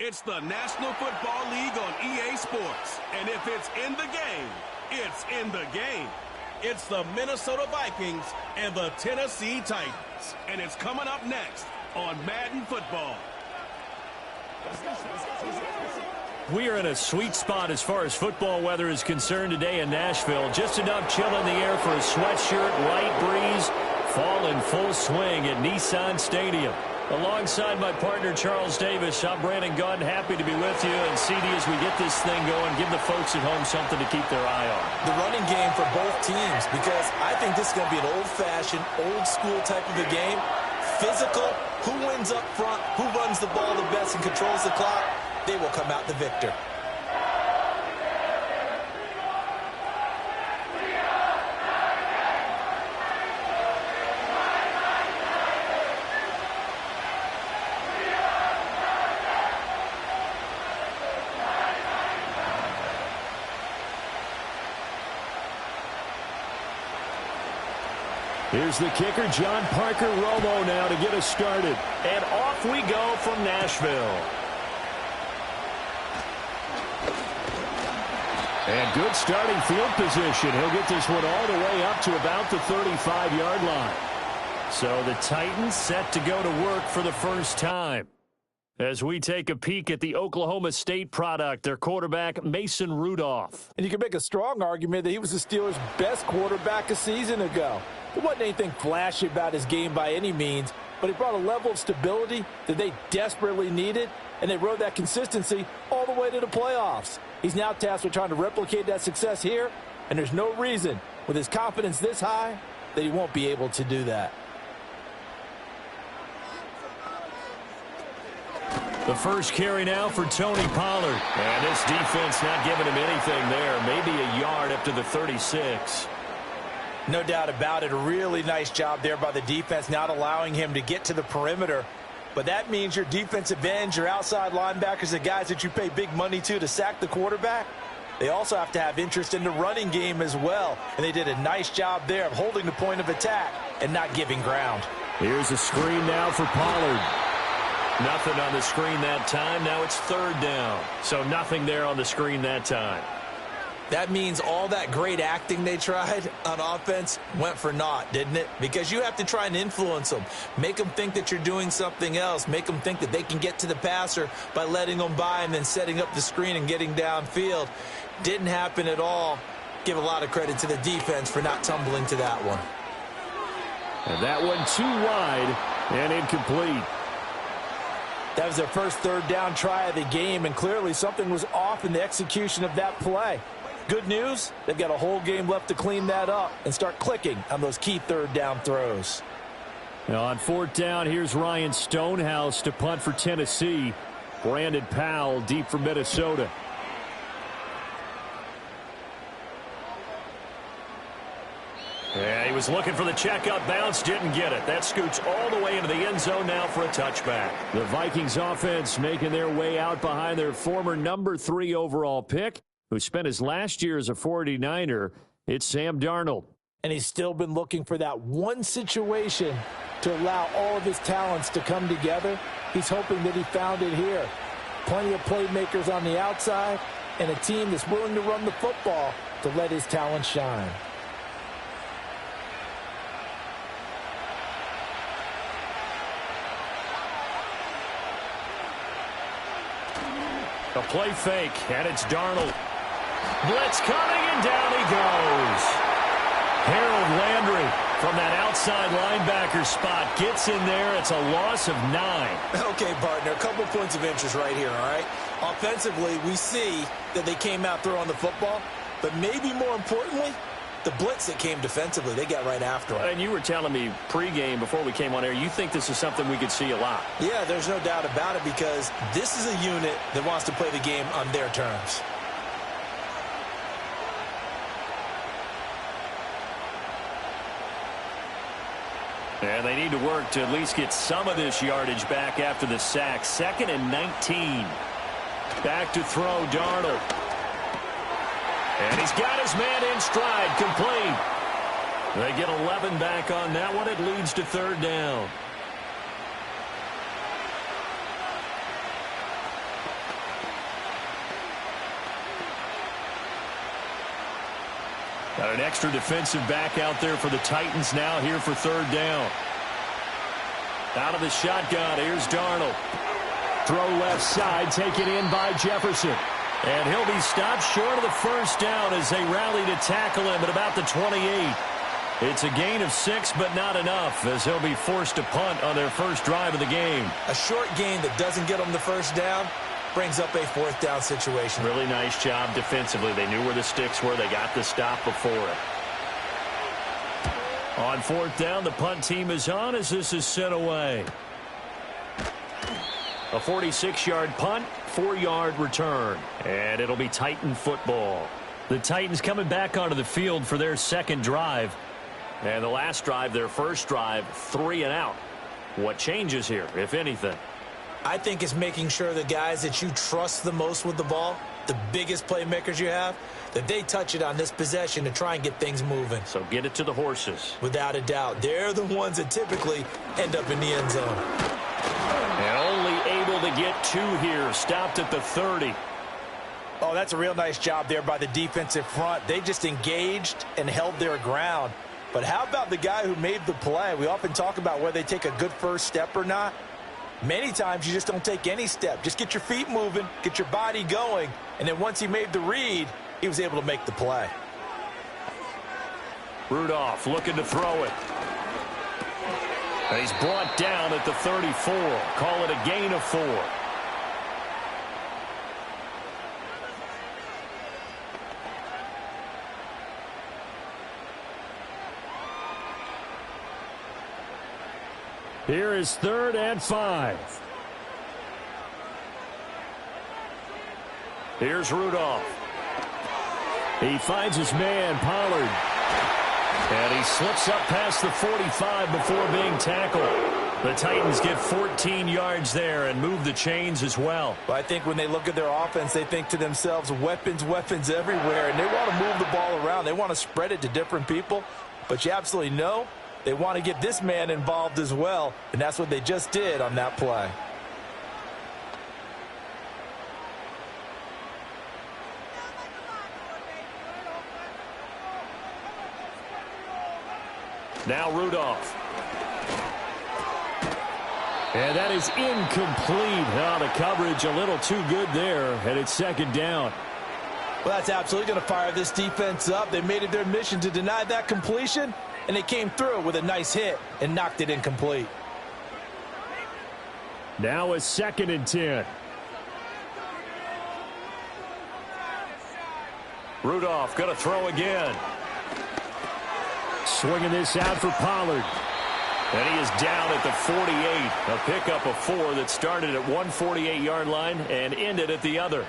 It's the National Football League on EA Sports. And if it's in the game, it's in the game. It's the Minnesota Vikings and the Tennessee Titans. And it's coming up next on Madden Football. We are in a sweet spot as far as football weather is concerned today in Nashville. Just enough chill in the air for a sweatshirt, light breeze, fall in full swing at Nissan Stadium. Alongside my partner Charles Davis, I'm Brandon Gunn, happy to be with you. And CD, as we get this thing going, give the folks at home something to keep their eye on. The running game for both teams, because I think this is going to be an old-fashioned, old-school type of a game. Physical, who wins up front, who runs the ball the best and controls the clock, they will come out the victor. Here's the kicker, John Parker Romo, now to get us started. And off we go from Nashville. And good starting field position. He'll get this one all the way up to about the 35-yard line. So the Titans set to go to work for the first time. As we take a peek at the Oklahoma State product, their quarterback, Mason Rudolph. And you can make a strong argument that he was the Steelers' best quarterback a season ago. There wasn't anything flashy about his game by any means, but he brought a level of stability that they desperately needed, and they rode that consistency all the way to the playoffs. He's now tasked with trying to replicate that success here, and there's no reason, with his confidence this high, that he won't be able to do that. The first carry now for Tony Pollard. And this defense not giving him anything there. Maybe a yard up to the 36. No doubt about it. A really nice job there by the defense, not allowing him to get to the perimeter. But that means your defensive ends, your outside linebackers, the guys that you pay big money to sack the quarterback, they also have to have interest in the running game as well. And they did a nice job there of holding the point of attack and not giving ground. Here's a screen now for Pollard. Nothing on the screen that time. Now it's third down. So nothing there on the screen that time. That means all that great acting they tried on offense went for naught, didn't it? Because you have to try and influence them. Make them think that you're doing something else. Make them think that they can get to the passer by letting them by and then setting up the screen and getting downfield. Didn't happen at all. Give a lot of credit to the defense for not tumbling to that one. And that one too wide and incomplete. That was their first third down try of the game, and clearly something was off in the execution of that play. Good news, they've got a whole game left to clean that up and start clicking on those key third down throws. Now on fourth down, here's Ryan Stonehouse to punt for Tennessee. Brandon Powell deep for Minnesota. Yeah, he was looking for the checkup bounce, didn't get it. That scoots all the way into the end zone now for a touchback. The Vikings offense making their way out behind their former number 3 overall pick, who spent his last year as a 49er. It's Sam Darnold. And he's still been looking for that one situation to allow all of his talents to come together. He's hoping that he found it here. Plenty of playmakers on the outside and a team that's willing to run the football to let his talent shine. A play fake, and it's Darnold. Blitz coming, and down he goes. Harold Landry from that outside linebacker spot gets in there. It's a loss of 9. Okay, partner, a couple points of interest right here, all right? Offensively, we see that they came out throwing the football, but maybe more importantly, the blitz that came defensively, they got right after him. And you were telling me pregame before we came on air, you think this is something we could see a lot. Yeah, there's no doubt about it, because this is a unit that wants to play the game on their terms. And they need to work to at least get some of this yardage back after the sack. 2nd and 19. Back to throw, Darnold. And he's got his man in stride, complete. They get 11 back on that one. It leads to third down. Got an extra defensive back out there for the Titans now here for third down. Out of the shotgun, here's Darnold. Throw left side, taken in by Jefferson. And he'll be stopped short of the first down as they rally to tackle him at about the 28. It's a gain of 6, but not enough, as he'll be forced to punt on their first drive of the game. A short gain that doesn't get them the first down brings up a fourth down situation. Really nice job defensively. They knew where the sticks were. They got the stop before it. On fourth down, the punt team is on as this is sent away. A 46-yard punt, 4-yard return. And it'll be Titan football. The Titans coming back onto the field for their second drive. And the last drive, their first drive, 3 and out. What changes here, if anything? I think it's making sure the guys that you trust the most with the ball, the biggest playmakers you have, that they touch it on this possession to try and get things moving. So get it to the horses. Without a doubt. They're the ones that typically end up in the end zone. And only able to get 2 here. Stopped at the 30. Oh, that's a real nice job there by the defensive front. They just engaged and held their ground. But how about the guy who made the play? We often talk about whether they take a good first step or not. Many times you just don't take any step. Just get your feet moving, get your body going, and then once he made the read, he was able to make the play. Rudolph looking to throw it. And he's brought down at the 34. Call it a gain of 4. Here is 3rd and 5. Here's Rudolph. He finds his man, Pollard. And he slips up past the 45 before being tackled. The Titans get 14 yards there and move the chains as well. But I think when they look at their offense, they think to themselves, weapons, weapons everywhere. And they want to move the ball around. They want to spread it to different people. But you absolutely know they want to get this man involved as well, and that's what they just did on that play. Now Rudolph. And that is incomplete. Oh, the coverage a little too good there, and it's 2nd down. Well, that's absolutely going to fire this defense up. They made it their mission to deny that completion, and they came through with a nice hit and knocked it incomplete. Now a 2nd and 10. Rudolph going to throw again. Swinging this out for Pollard. And he is down at the 48. A pickup of 4 that started at one 48-yard line and ended at the other.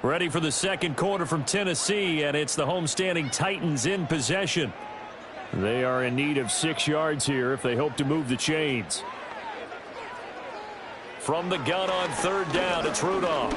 Ready for the second quarter from Tennessee, and it's the homestanding Titans in possession. They are in need of 6 yards here if they hope to move the chains. From the gun on 3rd down, it's Rudolph.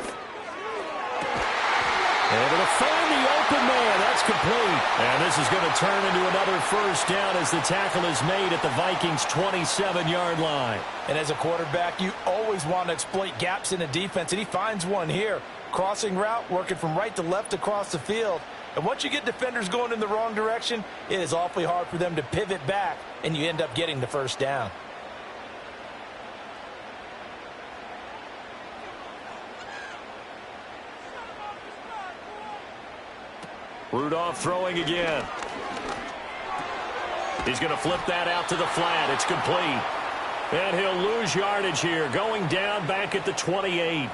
Able to find the open man. That's complete. And this is going to turn into another first down as the tackle is made at the Vikings' 27-yard line. And as a quarterback, you always want to exploit gaps in the defense, and he finds one here. Crossing route, working from right to left across the field. And once you get defenders going in the wrong direction, it is awfully hard for them to pivot back, and you end up getting the first down. Rudolph throwing again. He's going to flip that out to the flat. It's complete. And he'll lose yardage here, going down back at the 28.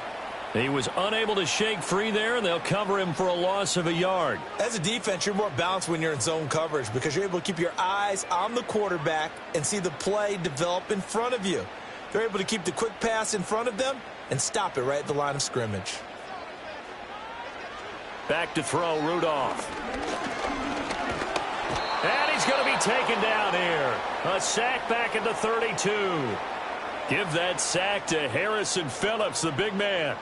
He was unable to shake free there, and they'll cover him for a loss of a yard. As a defense, you're more balanced when you're in zone coverage because you're able to keep your eyes on the quarterback and see the play develop in front of you. They're able to keep the quick pass in front of them and stop it right at the line of scrimmage. Back to throw, Rudolph. And he's going to be taken down here. A sack back at the 32. Give that sack to Harrison Phillips, the big man.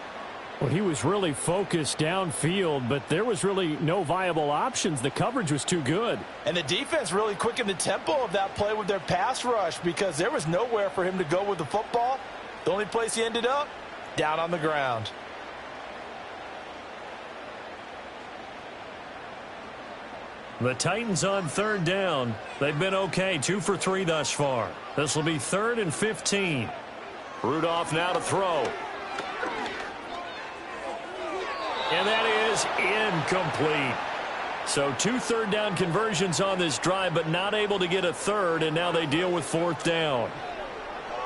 Well, he was really focused downfield, but there was really no viable options. The coverage was too good. And the defense really quickened the tempo of that play with their pass rush because there was nowhere for him to go with the football. The only place he ended up, down on the ground. The Titans on third down. They've been okay, 2 for 3 thus far. This will be 3rd and 15. Rudolph now to throw. And that is incomplete. So 2 third down conversions on this drive, but not able to get a third, and now they deal with 4th down.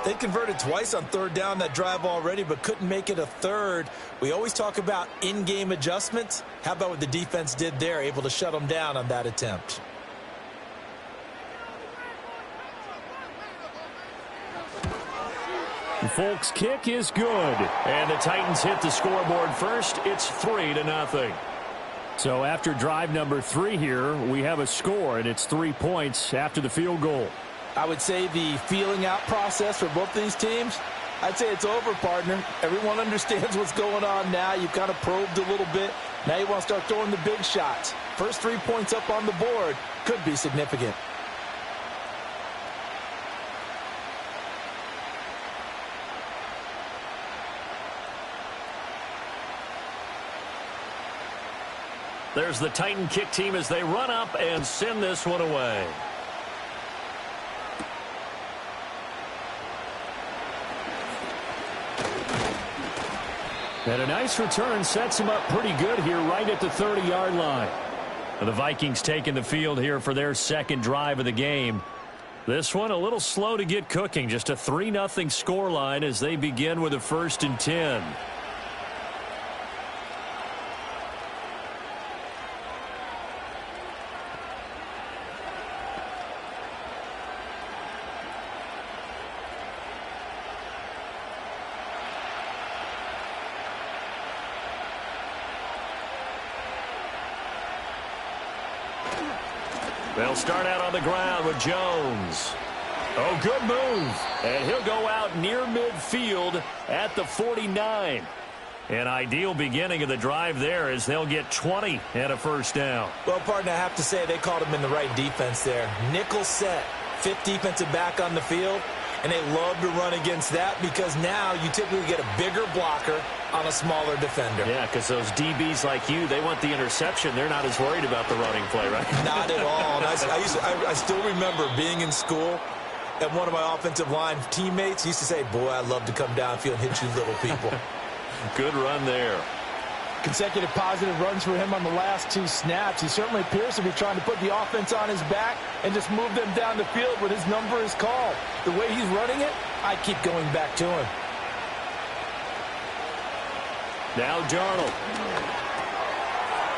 They converted twice on 3rd down that drive already, but couldn't make it a 3rd. We always talk about in-game adjustments. How about what the defense did there, able to shut them down on that attempt? Folks' kick is good. And the Titans hit the scoreboard first. It's 3-0. So after drive number 3 here, we have a score, and it's 3 points after the field goal. I would say the feeling out process for both these teams, I'd say it's over, partner. Everyone understands what's going on now. You've kind of probed a little bit. Now you want to start throwing the big shots. First 3 points up on the board could be significant. There's the Titan kick team as they run up and send this one away. And a nice return sets him up pretty good here right at the 30-yard line. And the Vikings taking the field here for their second drive of the game. This one a little slow to get cooking. Just a 3-0 scoreline as they begin with a 1st and 10. They'll start out on the ground with Jones. Oh, good move. And he'll go out near midfield at the 49. An ideal beginning of the drive there as they'll get 20 and a 1st down. Well, partner, I have to say they called him in the right defense there. Nickel set, 5th defensive back on the field, and they love to run against that because now you typically get a bigger blocker on a smaller defender. Yeah, because those DBs like you, they want the interception. They're not as worried about the running play, right? Not at all. And I still remember being in school, and one of my offensive line teammates used to say, boy, I'd love to come downfield and hit you little people. Good run there. Consecutive positive runs for him on the last 2 snaps. He certainly appears to be trying to put the offense on his back and just move them down the field when his number is called. The way he's running it, I keep going back to him. Now Darnold.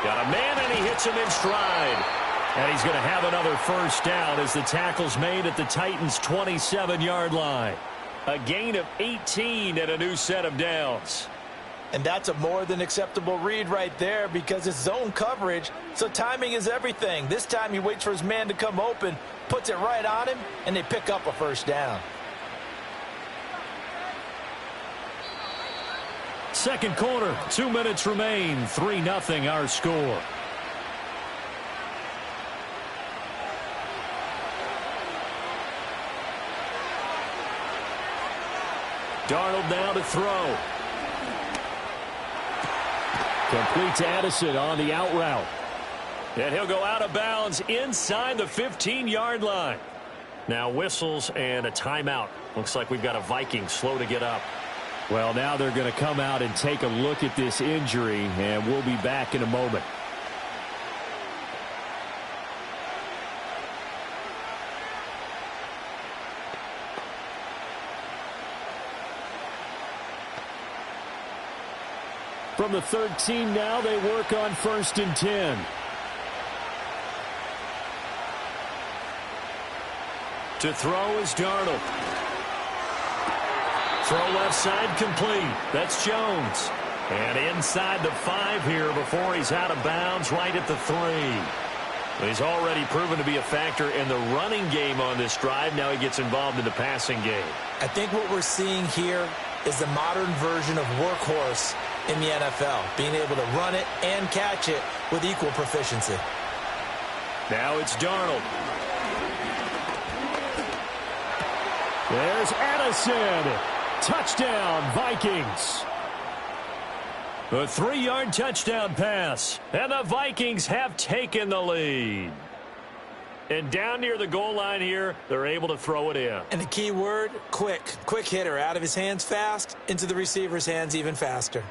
Got a man, and he hits him in stride. And he's going to have another 1st down as the tackle's made at the Titans' 27-yard line. A gain of 18 and a new set of downs. And that's a more than acceptable read right there because it's zone coverage, so timing is everything. This time he waits for his man to come open, puts it right on him, and they pick up a 1st down. Second quarter, 2 minutes remain. 3-0 our score. Darnold now to throw. Complete to Addison on the out route. And he'll go out of bounds inside the 15-yard line. Now whistles and a timeout. Looks like we've got a Viking slow to get up. Well, now they're going to come out and take a look at this injury, and we'll be back in a moment. From the 13 now, they work on 1st and 10. To throw is Darnold. Throw left side complete. That's Jones. And inside the 5 here before he's out of bounds right at the 3. He's already proven to be a factor in the running game on this drive. Now he gets involved in the passing game. I think what we're seeing here is the modern version of workhorse in the NFL, being able to run it and catch it with equal proficiency. Now it's Darnold. There's Addison. Touchdown, Vikings. A 3-yard touchdown pass. And the Vikings have taken the lead. And down near the goal line here, they're able to throw it in. And the key word, quick. Quick hitter, out of his hands fast, into the receiver's hands even faster.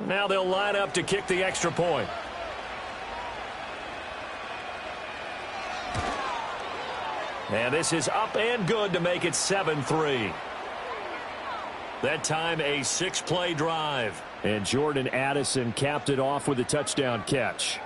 Now they'll line up to kick the extra point. And this is up and good to make it 7-3. That time a 6-play drive. And Jordan Addison capped it off with a touchdown catch.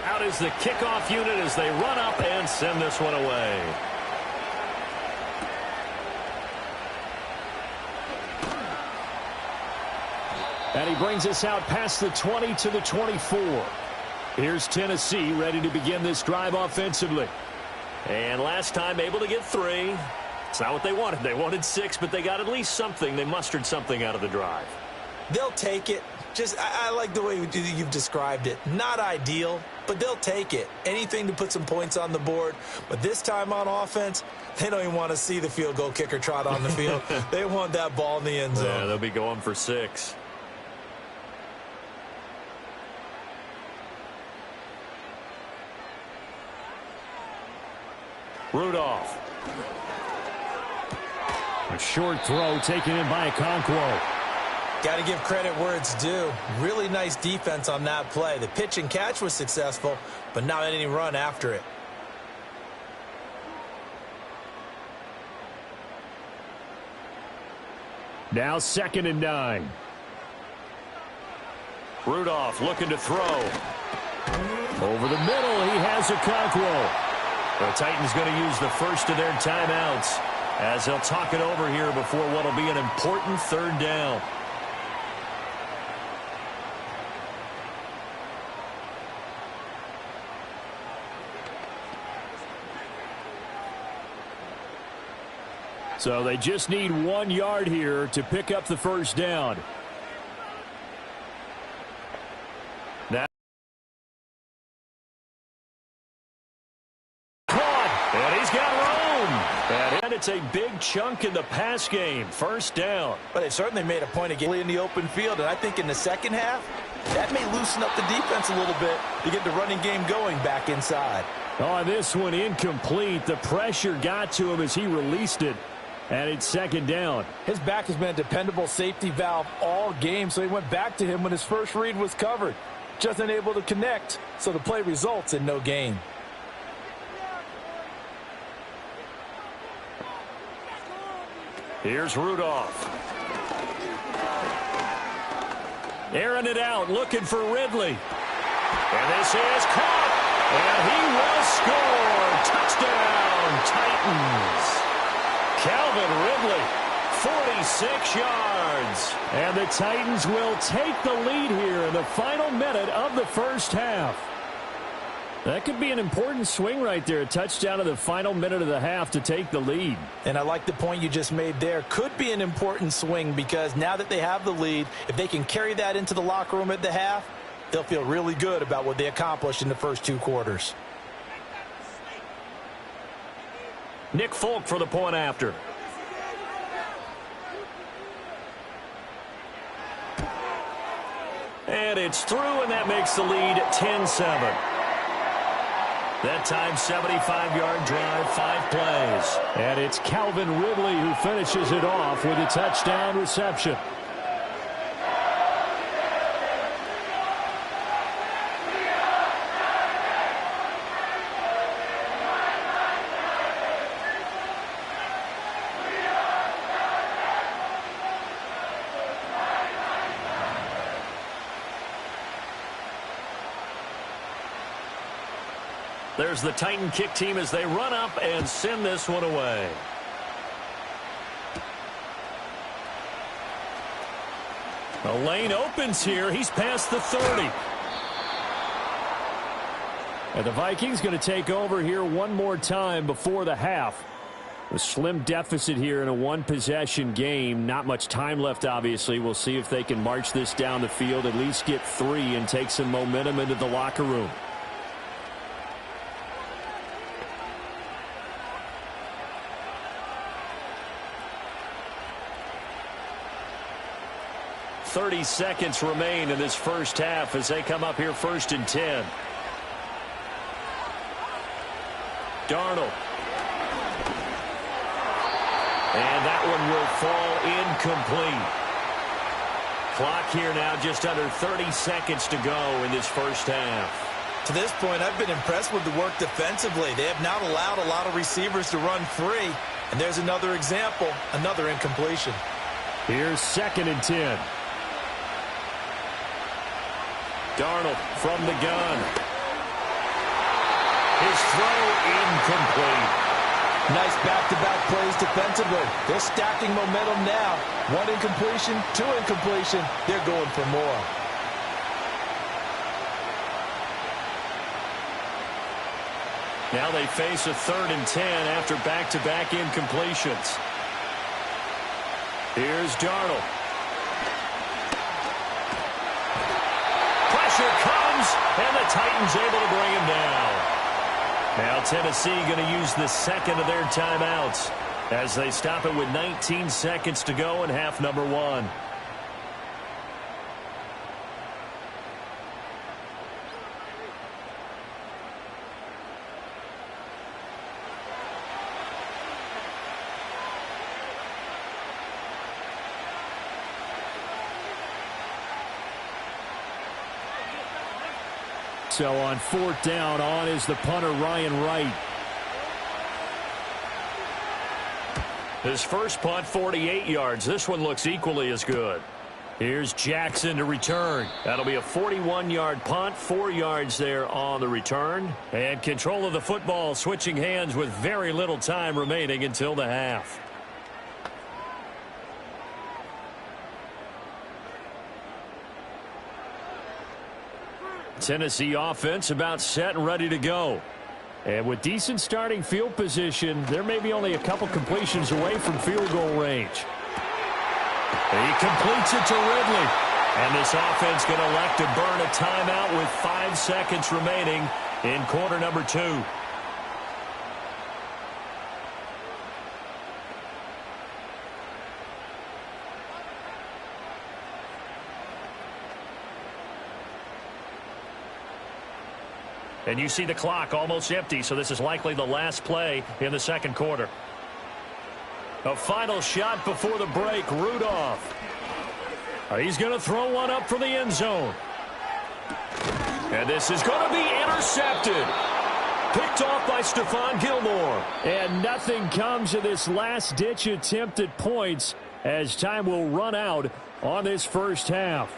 Out is the kickoff unit as they run up and send this one away. And he brings us out past the 20 to the 24. Here's Tennessee ready to begin this drive offensively. And last time able to get 3. It's not what they wanted. They wanted 6, but they got at least something. They mustered something out of the drive. They'll take it. I like the way you've described it. Not ideal, but they'll take it. Anything to put some points on the board. But this time on offense, they don't even want to see the field goal kicker trot on the field. They want that ball in the end zone. Yeah, they'll be going for 6. Rudolph. A short throw taken in by Okonkwo. Got to give credit where it's due. Really nice defense on that play. The pitch and catch was successful, but not any run after it. Now 2nd and 9. Rudolph looking to throw. Over the middle, he has Okonkwo. The Titans going to use the first of their timeouts as they'll talk it over here before what will be an important 3rd down. So they just need 1 yard here to pick up the 1st down. Now caught, and he's got room. And it's a big chunk in the pass game. 1st down. But they certainly made a point of getting in the open field, and I think in the second half, that may loosen up the defense a little bit to get the running game going back inside. Oh, this one incomplete. The pressure got to him as he released it. And it's 2nd down. His back has been a dependable safety valve all game, so he went back to him when his first read was covered. Just unable to connect, so the play results in no gain. Here's Rudolph. Airing it out, looking for Ridley. And this is caught. And he will score. Touchdown, Titans. Calvin Ridley, 46 yards. And the Titans will take the lead here in the final minute of the 1st half. That could be an important swing right there. A touchdown in the final minute of the half to take the lead. And I like the point you just made there. Could be an important swing because now that they have the lead, if they can carry that into the locker room at the half, they'll feel really good about what they accomplished in the first 2 quarters. Nick Folk for the point after. And it's through, and that makes the lead 10-7. That time, 75-yard drive, 5 plays. And it's Calvin Ridley who finishes it off with a touchdown reception. There's the Titan kick team as they run up and send this one away. The lane opens here. He's past the 30. And the Vikings going to take over here one more time before the half. A slim deficit here in a one-possession game. Not much time left, obviously. We'll see if they can march this down the field, at least get 3 and take some momentum into the locker room. .30 seconds remain in this first half as they come up here 1st and 10. Darnold. And that one will fall incomplete. Clock here now just under 30 seconds to go in this first half. To this point, I've been impressed with the work defensively. They have not allowed a lot of receivers to run free. And there's another example, another incompletion. Here's 2nd and 10. Darnold from the gun. His throw incomplete. Nice back-to-back plays defensively. They're stacking momentum now. 1 incompletion, 2 incompletion. They're going for more. Now they face a 3rd and 10 after back-to-back incompletions. Here's Darnold. Pressure comes, and the Titans able to bring him down. Now Tennessee going to use the second of their timeouts as they stop it with 19 seconds to go in half number 1. So on 4th down, on is the punter, Ryan Wright. His first punt, 48 yards. This one looks equally as good. Here's Jackson to return. That'll be a 41-yard punt, 4 yards there on the return. And control of the football switching hands with very little time remaining until the half. Tennessee offense about set and ready to go. And with decent starting field position, there may be only a couple completions away from field goal range. He completes it to Ridley. And this offense going to elect to burn a timeout with 5 seconds remaining in quarter number 2. And you see the clock almost empty, so this is likely the last play in the second quarter. A final shot before the break, Rudolph. He's going to throw one up for the end zone. And this is going to be intercepted. Picked off by Stephon Gilmore. And nothing comes of this last-ditch attempt at points as time will run out on this first half.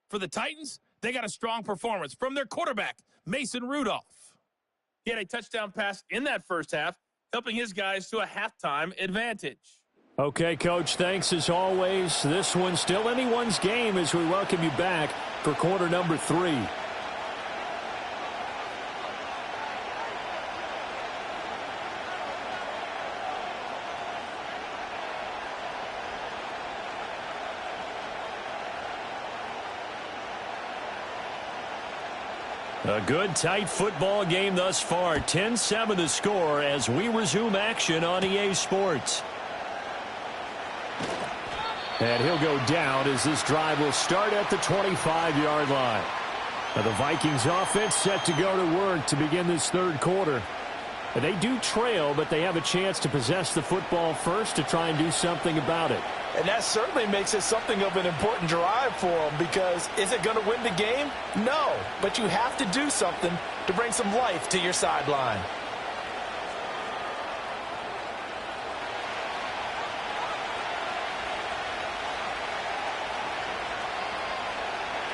For the Titans, they got a strong performance from their quarterback, Mason Rudolph. He had a touchdown pass in that first half, helping his guys to a halftime advantage. Okay, Coach, thanks as always. This one's still anyone's game as we welcome you back for quarter number 3. A good, tight football game thus far. 10-7 to score as we resume action on EA Sports. And he'll go down as this drive will start at the 25-yard line. Now the Vikings offense set to go to work to begin this third quarter. And they do trail, but they have a chance to possess the football first to try and do something about it. And that certainly makes it something of an important drive for them, because is it going to win the game? No, but you have to do something to bring some life to your sideline.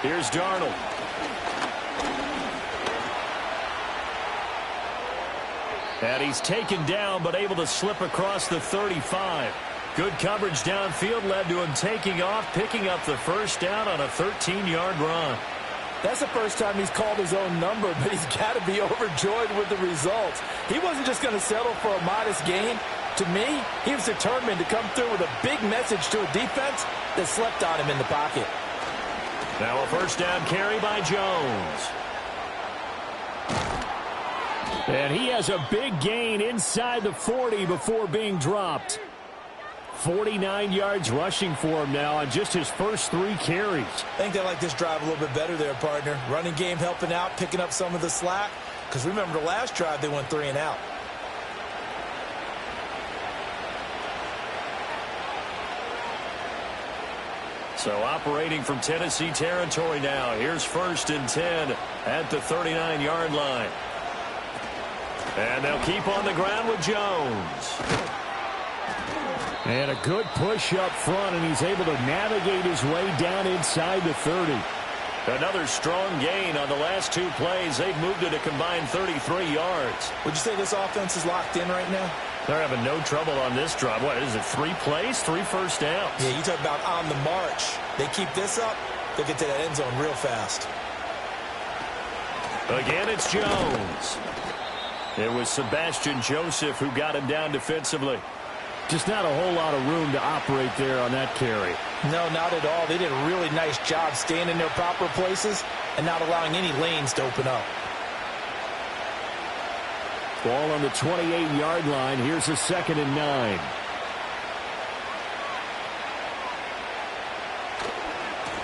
Here's Darnold. And he's taken down, but able to slip across the 35. Good coverage downfield led to him taking off, picking up the first down on a 13-yard run. That's the first time he's called his own number, but he's got to be overjoyed with the results. He wasn't just going to settle for a modest gain. To me, he was determined to come through with a big message to a defense that slept on him in the pocket. Now a first down carry by Jones. And he has a big gain inside the 40 before being dropped. 49 yards rushing for him now on just his first 3 carries. I think they like this drive a little bit better there, partner. Running game helping out, picking up some of the slack. Because remember, the last drive they went 3 and out. So operating from Tennessee territory now. Here's 1st and 10 at the 39-yard line. And they'll keep on the ground with Jones. And a good push up front, and he's able to navigate his way down inside the 30. Another strong gain on the last 2 plays. They've moved it a combined 33 yards. Would you say this offense is locked in right now? They're having no trouble on this drive. What is it, 3 plays, 3 first downs? Yeah, you talk about on the march. They keep this up, they'll get to that end zone real fast. Again, it's Jones. It was Sebastian Joseph who got him down defensively. Just not a whole lot of room to operate there on that carry. No, not at all. They did a really nice job staying in their proper places and not allowing any lanes to open up. Ball on the 28-yard line. Here's a 2nd and 9.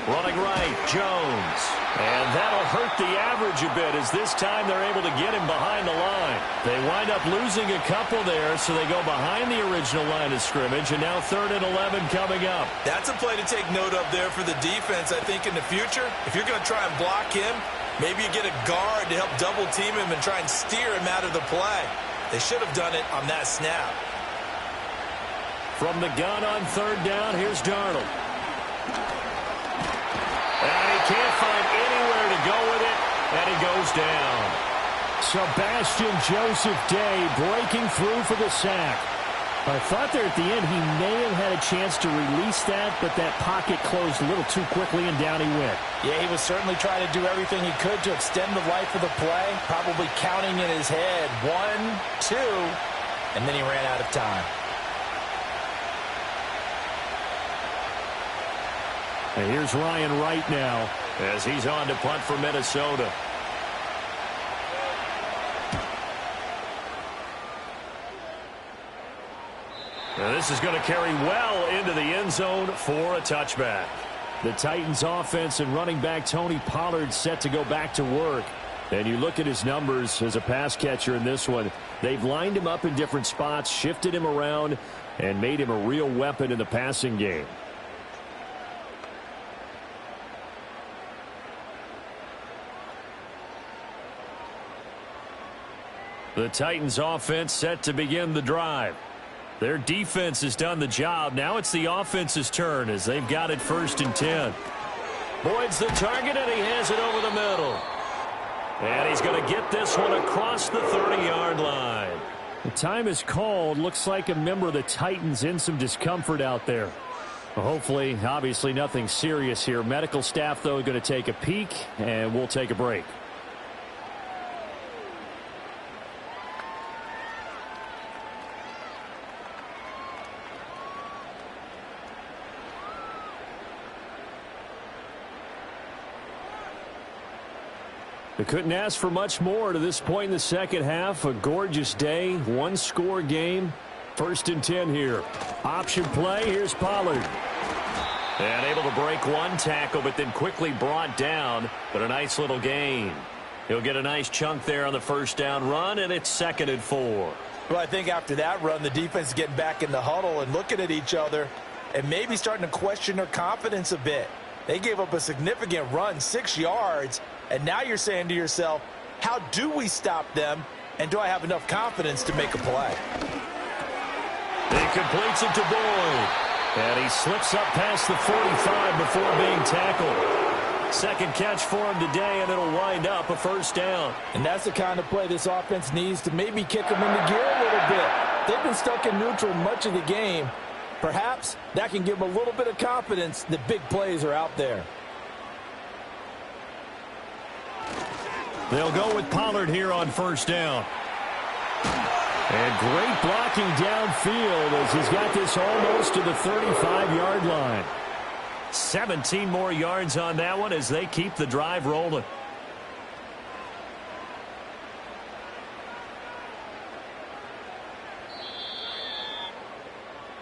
Running right, Jones. And that'll hurt the average a bit, as this time they're able to get him behind the line. They wind up losing a couple there, so they go behind the original line of scrimmage, and now 3rd and 11 coming up. That's a play to take note of there for the defense, I think, in the future. If you're going to try and block him, maybe you get a guard to help double team him and try and steer him out of the play. They should have done it on that snap. From the gun on 3rd down, here's Darnold. And he can't find anywhere to go with it, and he goes down. Sebastian Joseph Day breaking through for the sack. I thought there at the end he may have had a chance to release that, but that pocket closed a little too quickly, and down he went. Yeah, he was certainly trying to do everything he could to extend the life of the play, probably counting in his head 1, 2, and then he ran out of time. And here's Ryan Wright now as he's on to punt for Minnesota. Now this is going to carry well into the end zone for a touchback. The Titans offense and running back Tony Pollard set to go back to work. And you look at his numbers as a pass catcher in this one. They've lined him up in different spots, shifted him around, and made him a real weapon in the passing game. The Titans offense set to begin the drive. Their defense has done the job. Now it's the offense's turn as they've got it 1st and 10. Boyd's the target, and he has it over the middle. And he's going to get this one across the 30-yard line. The time is called. Looks like a member of the Titans in some discomfort out there. Well, hopefully, obviously nothing serious here. Medical staff, though, going to take a peek, and we'll take a break. They couldn't ask for much more to this point in the second half. A gorgeous day, 1-score game. 1st and 10 here. Option play. Here's Pollard. And able to break one tackle, but then quickly brought down. But a nice little gain. He'll get a nice chunk there on the 1st down run, and it's 2nd and 4. Well, I think after that run, the defense is getting back in the huddle and looking at each other. and maybe starting to question their confidence a bit. They gave up a significant run, 6 yards, and now you're saying to yourself, how do we stop them, and do I have enough confidence to make a play? He completes it to Boyd, and he slips up past the 45 before being tackled. Second catch for him today, and it'll wind up a first down. And that's the kind of play this offense needs to maybe kick them into gear a little bit. They've been stuck in neutral much of the game. Perhaps that can give them a little bit of confidence that big plays are out there. They'll go with Pollard here on first down. And great blocking downfield as he's got this almost to the 35-yard line. 17 more yards on that one as they keep the drive rolling.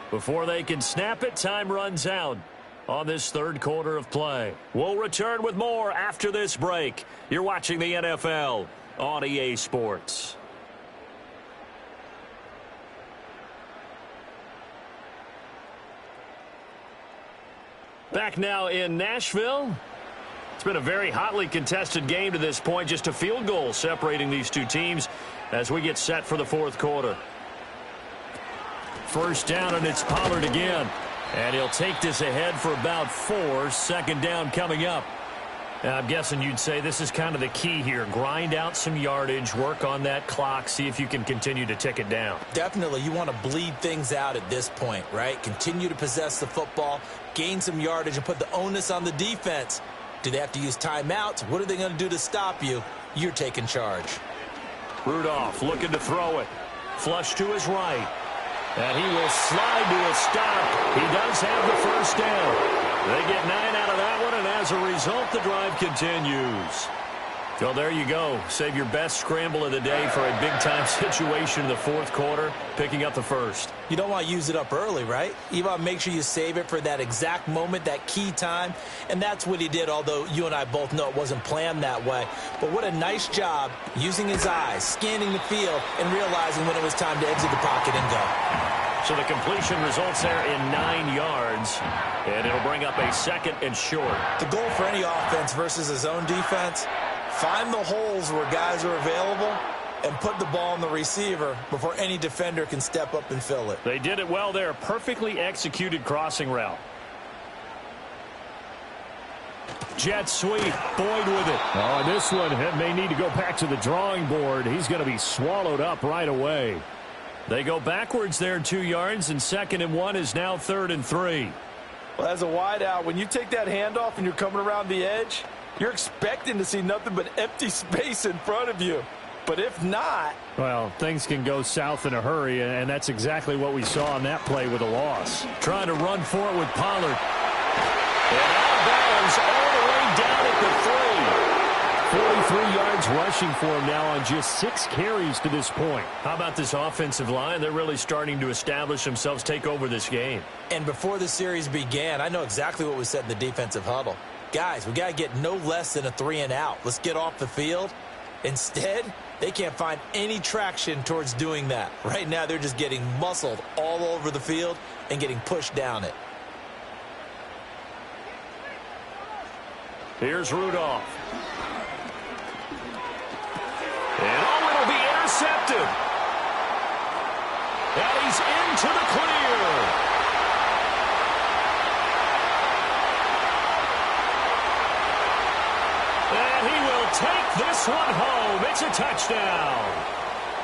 Before they can snap it, time runs out on this third quarter of play. We'll return with more after this break. You're watching the NFL on EA Sports. Back now in Nashville. It's been a very hotly contested game to this point. Just a field goal separating these two teams as we get set for the fourth quarter. First down, and it's Pollard again. And he'll take this ahead for about 4. Second down coming up. Now, I'm guessing you'd say this is kind of the key here. Grind out some yardage, work on that clock, see if you can continue to tick it down. Definitely, you want to bleed things out at this point, right? Continue to possess the football, gain some yardage, and put the onus on the defense. Do they have to use timeouts? What are they going to do to stop you? You're taking charge. Rudolph looking to throw it. Flush to his right. And he will slide to a stop. He does have the first down. They get 9 out of that one, and as a result, the drive continues. So there you go. Save your best scramble of the day for a big-time situation in the fourth quarter, picking up the first. You don't want to use it up early, right? You want to make sure you save it for that exact moment, that key time, and that's what he did, although you and I both know it wasn't planned that way. But what a nice job using his eyes, scanning the field, and realizing when it was time to exit the pocket and go. So the completion results there in 9 yards, and it'll bring up a second and short. The goal for any offense versus his own defense, find the holes where guys are available and put the ball on the receiver before any defender can step up and fill it. They did it well there. Perfectly executed crossing route. Jet sweep. Boyd with it. Oh, this one may need to go back to the drawing board. He's going to be swallowed up right away. They go backwards there 2 yards, and 2nd and 1 is now 3rd and 3. Well, as a wideout, when you take that handoff and you're coming around the edge, you're expecting to see nothing but empty space in front of you. But if not... Well, things can go south in a hurry, and that's exactly what we saw on that play with a loss. Trying to run for it with Pollard. And out of bounds all the way down at the 3. 43 yards rushing for him now on just 6 carries to this point. How about this offensive line? They're really starting to establish themselves, take over this game. And before the series began, I know exactly what was said in the defensive huddle. Guys, we got to get no less than a 3 and out. Let's get off the field. Instead, they can't find any traction towards doing that. Right now, they're just getting muscled all over the field and getting pushed down it. Here's Rudolph. And it'll be intercepted. And he's into the clear. And he will take this one home. It's a touchdown.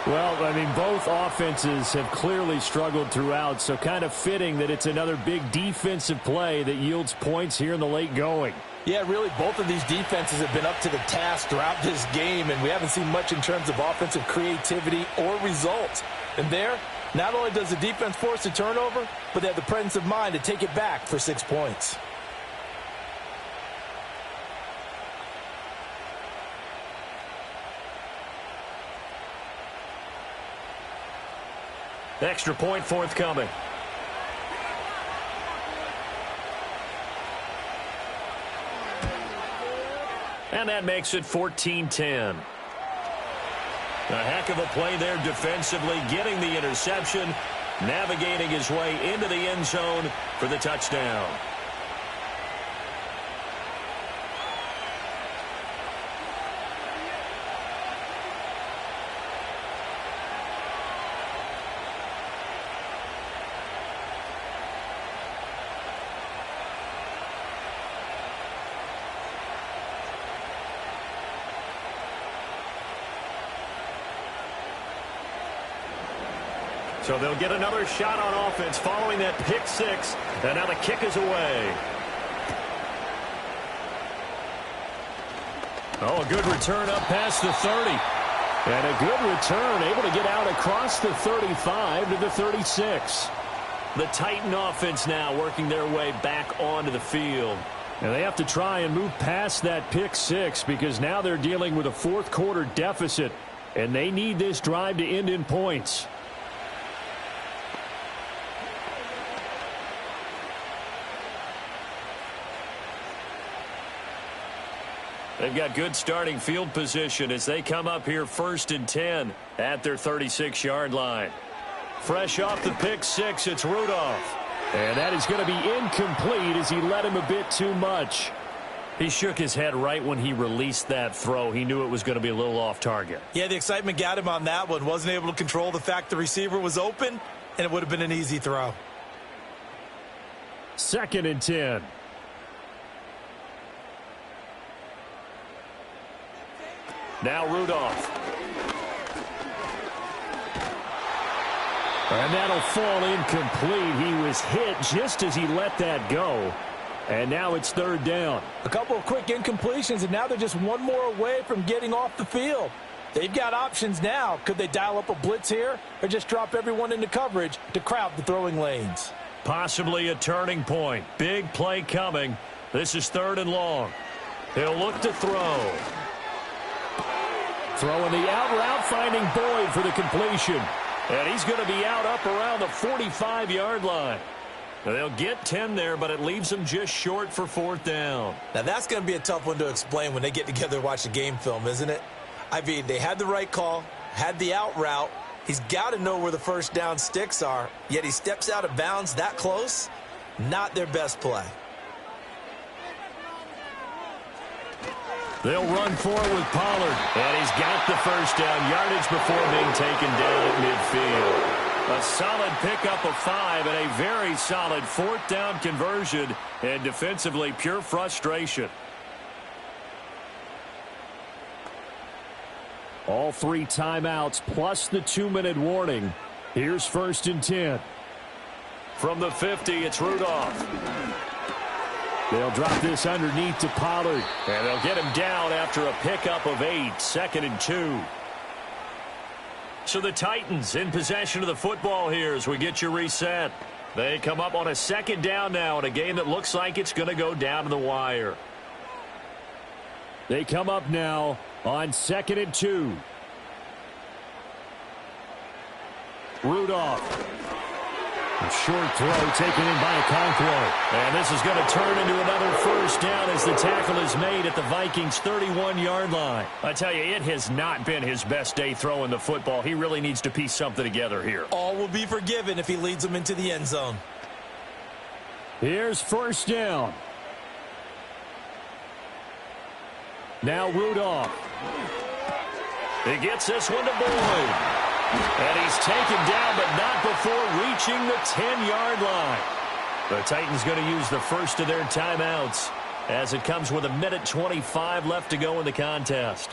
Well, I mean, both offenses have clearly struggled throughout, so kind of fitting that it's another big defensive play that yields points here in the late going. Yeah, really, both of these defenses have been up to the task throughout this game, and we haven't seen much in terms of offensive creativity or results. And there, not only does the defense force a turnover, but they have the presence of mind to take it back for 6 points. Extra point forthcoming. And that makes it 14-10. A heck of a play there defensively, getting the interception. navigating his way into the end zone for the touchdown. So they'll get another shot on offense following that pick six. And now the kick is away. Oh, a good return up past the 30. And a good return, able to get out across the 35 to the 36. The Titan offense now working their way back onto the field. And they have to try and move past that pick six because now they're dealing with a fourth quarter deficit. And they need this drive to end in points. They've got good starting field position as they come up here 1st and 10 at their 36-yard line. Fresh off the pick six, it's Rudolph. And that is going to be incomplete as he led him a bit too much. He shook his head right when he released that throw. He knew it was going to be a little off target. Yeah, the excitement got him on that one. Wasn't able to control the fact the receiver was open, and it would have been an easy throw. 2nd and 10. Now Rudolph. And that'll fall incomplete. He was hit just as he let that go. And now it's 3rd down. A couple of quick incompletions, and now they're just one more away from getting off the field. They've got options now. Could they dial up a blitz here or just drop everyone into coverage to crowd the throwing lanes? Possibly a turning point. Big play coming. This is 3rd and long. He'll look to throw. Throwing the out route, finding Boyd for the completion. And he's going to be out up around the 45-yard line. They'll get 10 there, but it leaves them just short for 4th down. Now, that's going to be a tough one to explain when they get together and watch the game film, isn't it? I mean, they had the right call, had the out route. He's got to know where the first down sticks are, yet he steps out of bounds that close. Not their best play. They'll run forward with Pollard. And he's got the first down yardage before being taken down at midfield. A solid pickup of 5 and a very solid 4th down conversion. And defensively, pure frustration. All 3 timeouts plus the 2-minute warning. Here's 1st and 10. From the 50, it's Rudolph. They'll drop this underneath to Pollard. And they'll get him down after a pickup of 8. 2nd and 2. So the Titans in possession of the football here as we get you reset. They come up on a 2nd down now in a game that looks like it's going to go down to the wire. They come up now on 2nd and 2. Rudolph. A short throw taken in by Okonkwo. And this is going to turn into another first down as the tackle is made at the Vikings' 31-yard line. I tell you, it has not been his best day throwing the football. He really needs to piece something together here. All will be forgiven if he leads them into the end zone. Here's 1st down. Now Rudolph. He gets this one to Boyd. And he's taken down, but not before reaching the 10-yard line. The Titans going to use the first of their timeouts as it comes with 1:25 left to go in the contest.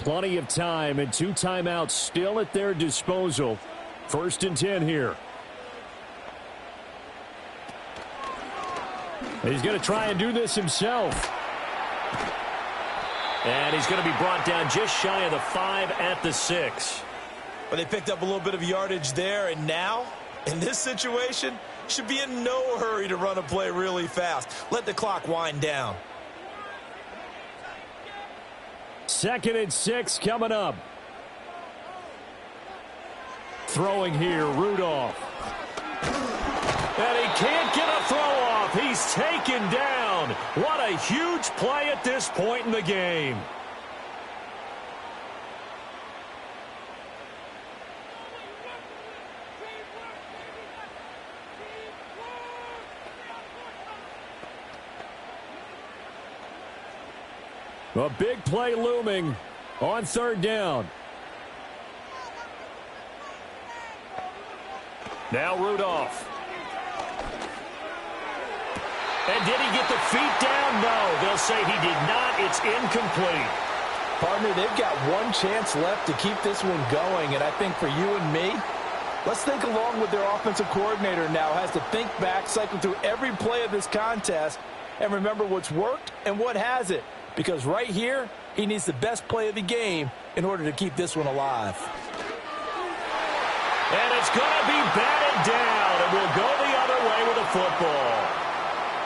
Plenty of time and 2 timeouts still at their disposal. 1st and 10 here. He's going to try and do this himself. And he's going to be brought down just shy of the 5 at the 6. But they picked up a little bit of yardage there, and now, in this situation, should be in no hurry to run a play really fast. Let the clock wind down. 2nd and 6 coming up. throwing here, Rudolph. And he can't get a throw off. He's taken down. What a huge play at this point in the game. A big play looming on third down. Now Rudolph. And did he get the feet down? No. They'll say he did not. It's incomplete. Partner, they've got one chance left to keep this one going, and I think for you and me, let's think along with their offensive coordinator now. Has to think back, cycle through every play of this contest, and remember what's worked and what hasn't. Because right here, he needs the best play of the game in order to keep this one alive. And it's going to be batted down, and we'll go the other way with the football.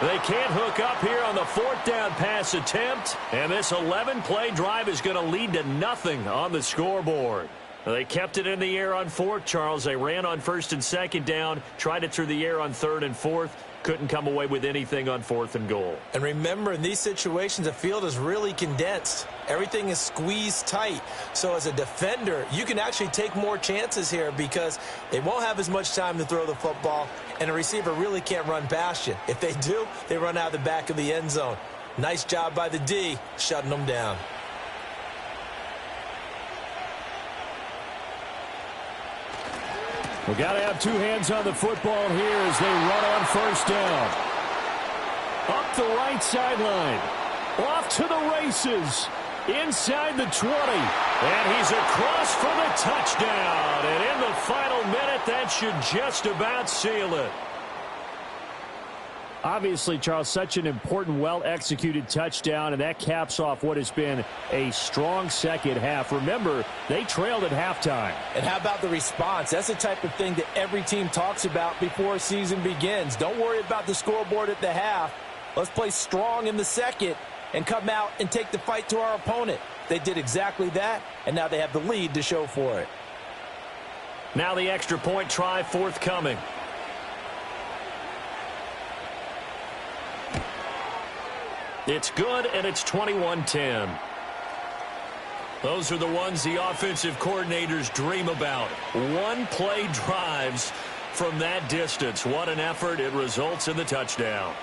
They can't hook up here on the fourth down pass attempt, and this 11-play drive is going to lead to nothing on the scoreboard. They kept it in the air on fourth, Charles. They ran on first and second down, tried it through the air on third and fourth. Couldn't come away with anything on fourth and goal. And remember, in these situations, the field is really condensed. Everything is squeezed tight. So as a defender, you can actually take more chances here because they won't have as much time to throw the football, and a receiver really can't run past you. If they do, they run out the back of the end zone. Nice job by the D, shutting them down. We've got to have two hands on the football here as they run on first down. Up the right sideline. Off to the races. Inside the 20. And he's across for the touchdown. And in the final minute, that should just about seal it. Obviously, Charles, such an important, well-executed touchdown, and that caps off what has been a strong second half. Remember, they trailed at halftime. And how about the response? That's the type of thing that every team talks about before a season begins. Don't worry about the scoreboard at the half. Let's play strong in the second and come out and take the fight to our opponent. They did exactly that, and now they have the lead to show for it. Now the extra point try forthcoming. It's good, and it's 21-10. Those are the ones the offensive coordinators dream about. One-play drives from that distance. What an effort. It results in the touchdown.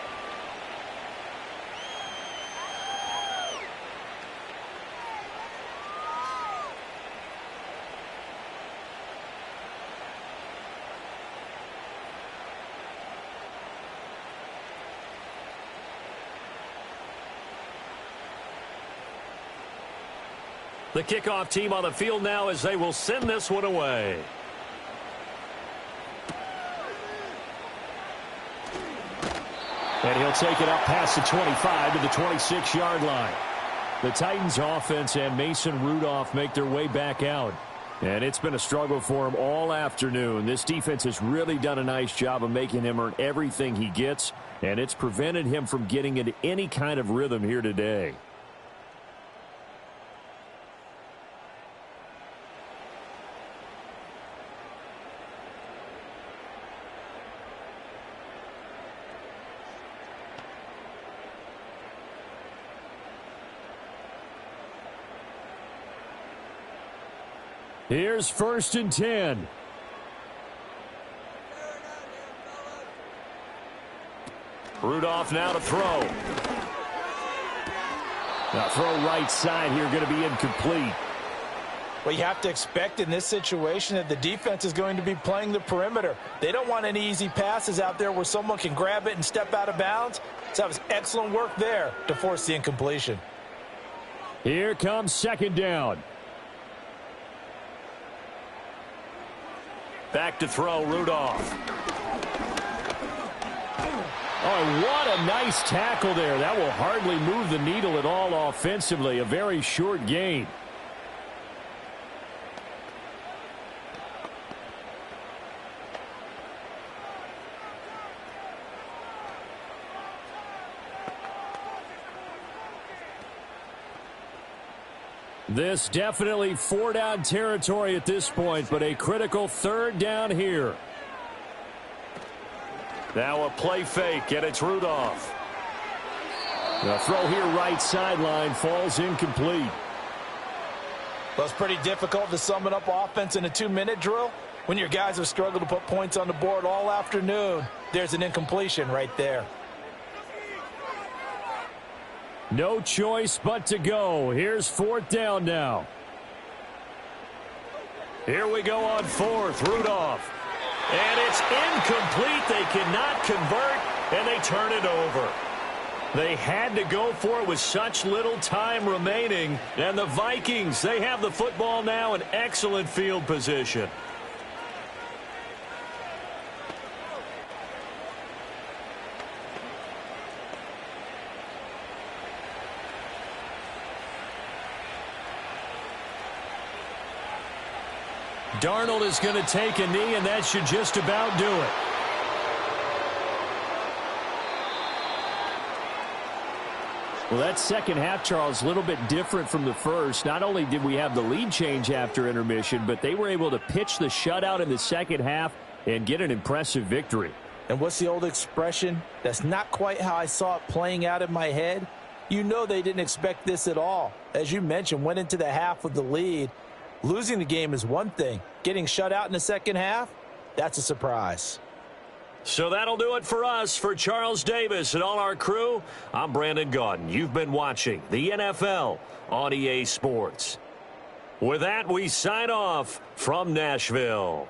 The kickoff team on the field now as they will send this one away. And he'll take it up past the 25 to the 26-yard line. The Titans offense and Mason Rudolph make their way back out. And it's been a struggle for him all afternoon. This defense has really done a nice job of making him earn everything he gets, and it's prevented him from getting into any kind of rhythm here today. Here's 1st and 10. Rudolph now to throw. Now throw right side here, going to be incomplete. Well, you have to expect in this situation that the defense is going to be playing the perimeter. They don't want any easy passes out there where someone can grab it and step out of bounds. So that was excellent work there to force the incompletion. Here comes 2nd down. Back to throw, Rudolph. Oh, what a nice tackle there. That will hardly move the needle at all offensively. A very short gain. This definitely four-down territory at this point, but a critical third down here. Now a play fake, and it's Rudolph. The throw here right sideline falls incomplete. Well, it's pretty difficult to sum it up offense in a 2-minute drill when your guys have struggled to put points on the board all afternoon. There's an incompletion right there. No choice but to go. Here's fourth down now. Here we go on fourth. Rudolph. And it's incomplete. They cannot convert, and they turn it over. They had to go for it with such little time remaining. And the Vikings, they have the football now in excellent field position. Darnold is going to take a knee, and that should just about do it. Well, that second half, Charles, a little bit different from the first. Not only did we have the lead change after intermission, but they were able to pitch the shutout in the second half and get an impressive victory. And what's the old expression? That's not quite how I saw it playing out in my head. You know they didn't expect this at all. As you mentioned, went into the half with the lead. Losing the game is one thing. Getting shut out in the second half, that's a surprise. So that'll do it for us. For Charles Davis and all our crew, I'm Brandon Gaudin. You've been watching the NFL on EA Sports. With that, we sign off from Nashville.